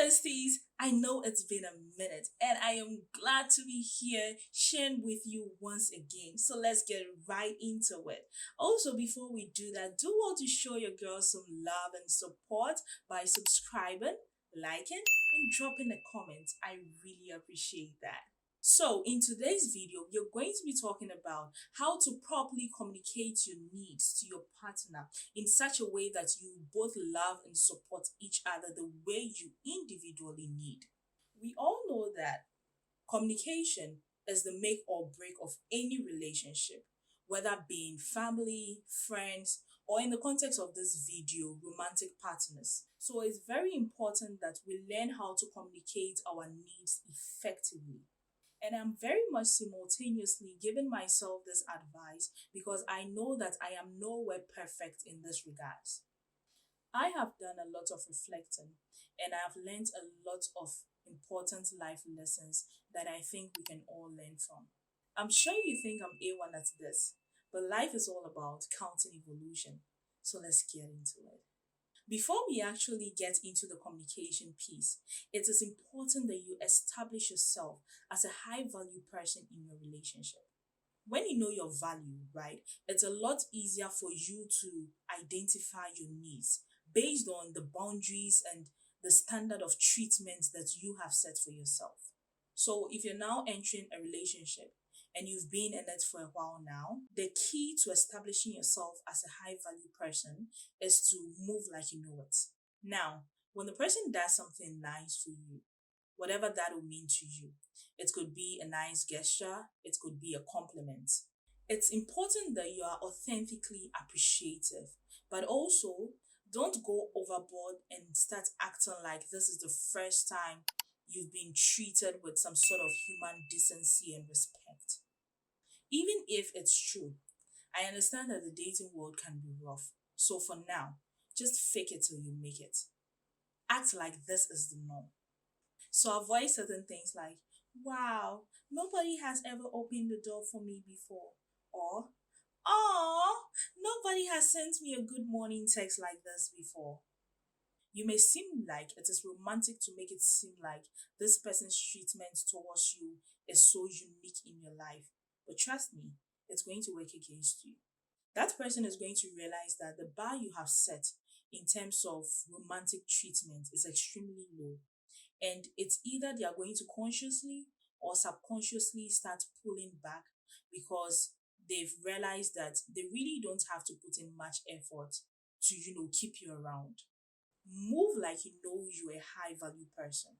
besties, I know it's been a minute and I am glad to be here sharing with you once again. So let's get right into it. Also, before we do that, do want to show your girls some love and support by subscribing, liking, and dropping a comment. I really appreciate that. So, in today's video, we are going to be talking about how to properly communicate your needs to your partner in such a way that you both love and support each other the way you individually need. We all know that communication is the make or break of any relationship, whether being family, friends, or in the context of this video, romantic partners. So it's very important that we learn how to communicate our needs effectively. And I'm very much simultaneously giving myself this advice because I know that I am nowhere perfect in this regard. I have done a lot of reflecting and I have learned a lot of important life lessons that I think we can all learn from. I'm sure you think I'm A1 at this, but life is all about counting evolution. So let's get into it. Before we actually get into the communication piece, it is important that you establish yourself as a high value person in your relationship. When you know your value, right, it's a lot easier for you to identify your needs based on the boundaries and the standard of treatment that you have set for yourself. So if you're now entering a relationship and you've been in it for a while now, the key to establishing yourself as a high value person is to move like you know it. Now, when the person does something nice for you, whatever that will mean to you, it could be a nice gesture, it could be a compliment. It's important that you are authentically appreciative, but also don't go overboard and start acting like this is the first time you've been treated with some sort of human decency and respect. Even if it's true, I understand that the dating world can be rough. So for now, just fake it till you make it. Act like this is the norm. So avoid certain things like, wow, nobody has ever opened the door for me before. Or, oh, nobody has sent me a good morning text like this before. You may seem like it is romantic to make it seem like this person's treatment towards you is so unique in your life. But trust me, it's going to work against you. That person is going to realize that the bar you have set in terms of romantic treatment is extremely low. And it's either they are going to consciously or subconsciously start pulling back because they've realized that they really don't have to put in much effort to, keep you around. Move like you know you're a high value person.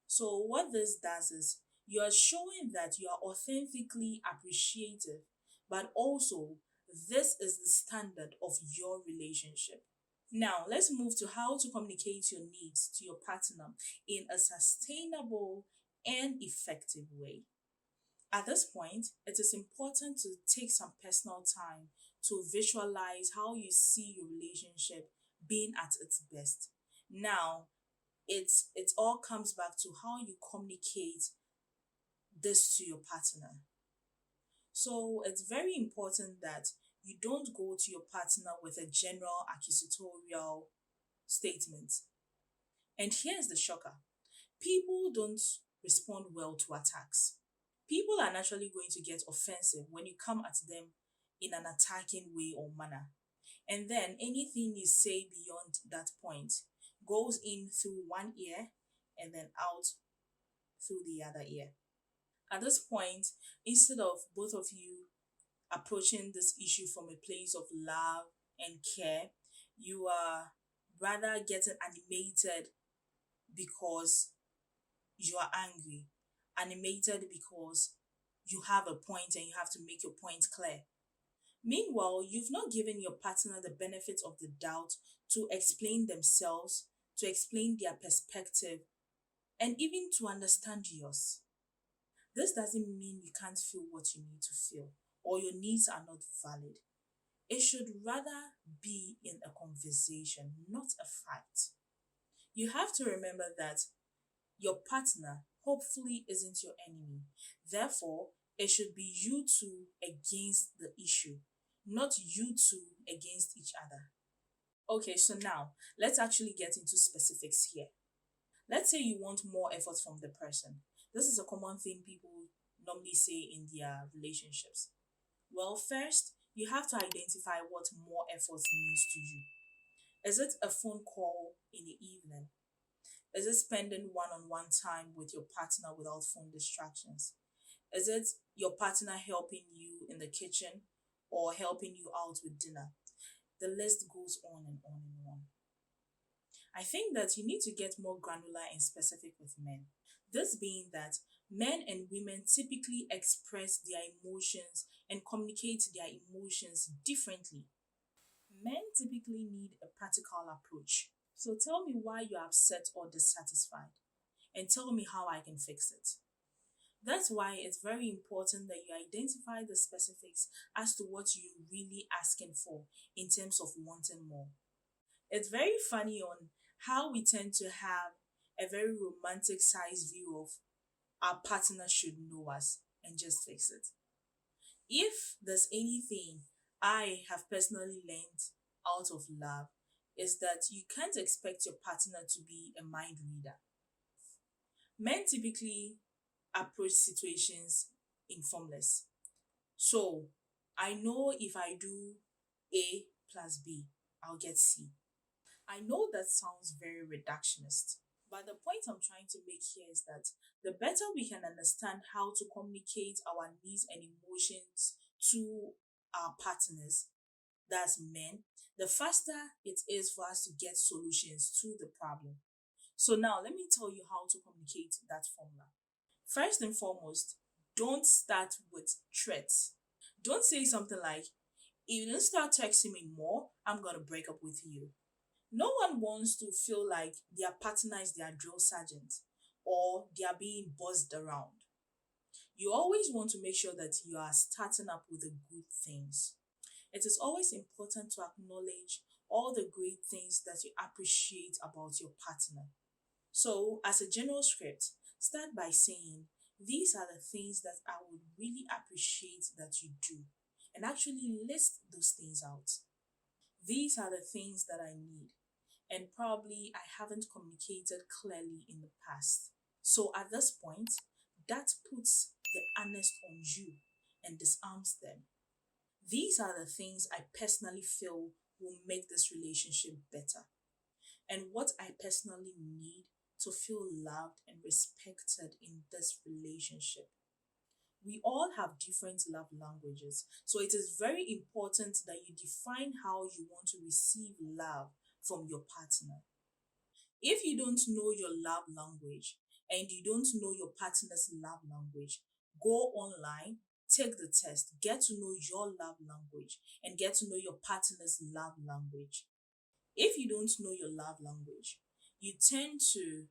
So, what this does is you're showing that you are authentically appreciative, but also this is the standard of your relationship. Now, let's move to how to communicate your needs to your partner in a sustainable and effective way. At this point, it is important to take some personal time to visualize how you see your relationship being at its best. Now, it all comes back to how you communicate this to your partner. So it's very important that you don't go to your partner with a general accusatorial statement. And here's the shocker: people don't respond well to attacks. People are naturally going to get offensive when you come at them in an attacking way or manner. And then anything you say beyond that point goes in through one ear and then out through the other ear. At this point, instead of both of you approaching this issue from a place of love and care, you are rather getting animated because you are angry, animated because you have a point and you have to make your point clear. Meanwhile, you've not given your partner the benefit of the doubt to explain themselves, to explain their perspective, and even to understand yours. This doesn't mean you can't feel what you need to feel or your needs are not valid. It should rather be in a conversation, not a fight. You have to remember that your partner hopefully isn't your enemy. Therefore, it should be you two against the issue, not you two against each other. Okay, so now let's actually get into specifics here. Let's say you want more effort from the person. This is a common thing people normally say in their relationships. Well, first, you have to identify what more effort means to you. Is it a phone call in the evening? Is it spending one on one time with your partner without phone distractions? Is it your partner helping you in the kitchen or helping you out with dinner? The list goes on and on and on. I think that you need to get more granular and specific with men. This being that men and women typically express their emotions and communicate their emotions differently. Men typically need a practical approach. So tell me why you're upset or dissatisfied, and tell me how I can fix it. That's why it's very important that you identify the specifics as to what you're really asking for in terms of wanting more. It's very funny on how we tend to have a very romantic size view of our partner should know us and just fix it. If there's anything I have personally learned out of love, is that you can't expect your partner to be a mind reader. Men typically approach situations in formless. So I know if I do A plus B, I'll get C. I know that sounds very reductionist, but the point I'm trying to make here is that the better we can understand how to communicate our needs and emotions to our partners, that's men, the faster it is for us to get solutions to the problem. So now let me tell you how to communicate that formula. First and foremost, don't start with threats. Don't say something like, if you don't start texting me more, I'm gonna break up with you. No one wants to feel like their partner is their drill sergeant or they are being buzzed around. You always want to make sure that you are starting up with the good things. It is always important to acknowledge all the great things that you appreciate about your partner. So, as a general script, start by saying, these are the things that I would really appreciate that you do, and actually list those things out. These are the things that I need, and probably I haven't communicated clearly in the past. So at this point, that puts the onus on you and disarms them. These are the things I personally feel will make this relationship better, and what I personally need to feel loved and respected in this relationship. We all have different love languages, so it is very important that you define how you want to receive love from your partner. If you don't know your love language and you don't know your partner's love language, go online, take the test, get to know your love language, and get to know your partner's love language. If you don't know your love language, you tend to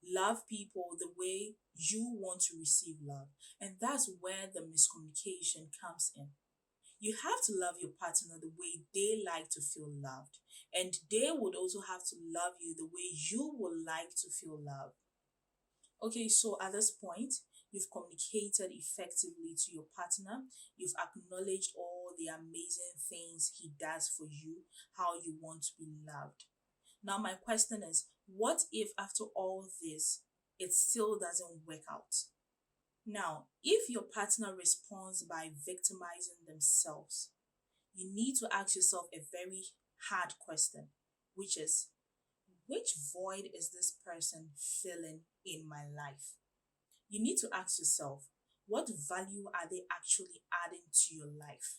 love people the way you want to receive love. And that's where the miscommunication comes in. You have to love your partner the way they like to feel loved. And they would also have to love you the way you would like to feel loved. Okay, so at this point, you've communicated effectively to your partner. You've acknowledged all the amazing things he does for you, how you want to be loved. Now, my question is, what if after all this, it still doesn't work out? Now, if your partner responds by victimizing themselves, you need to ask yourself a very hard question, which is, which void is this person filling in my life? You need to ask yourself, what value are they actually adding to your life?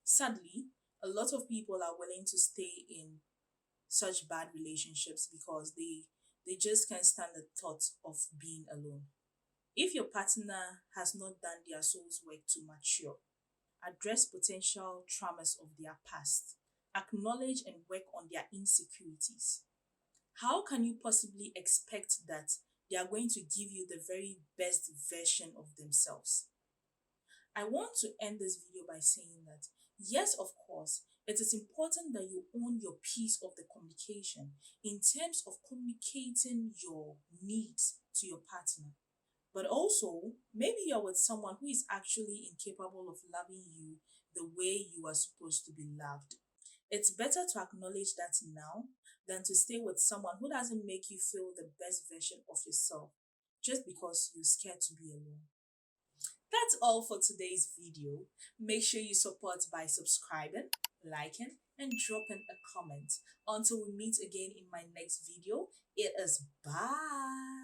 Sadly, a lot of people are willing to stay in such bad relationships because they just can't stand the thought of being alone. If your partner has not done their soul's work to mature, address potential traumas of their past, acknowledge and work on their insecurities, how can you possibly expect that they are going to give you the very best version of themselves? I want to end this video by saying that, yes, of course, it is important that you own your piece of the communication in terms of communicating your needs to your partner. But also, maybe you're with someone who is actually incapable of loving you the way you are supposed to be loved. It's better to acknowledge that now than to stay with someone who doesn't make you feel the best version of yourself just because you're scared to be alone. That's all for today's video. Make sure you support by subscribing, liking, and dropping a comment. Until we meet again in my next video, it is bye.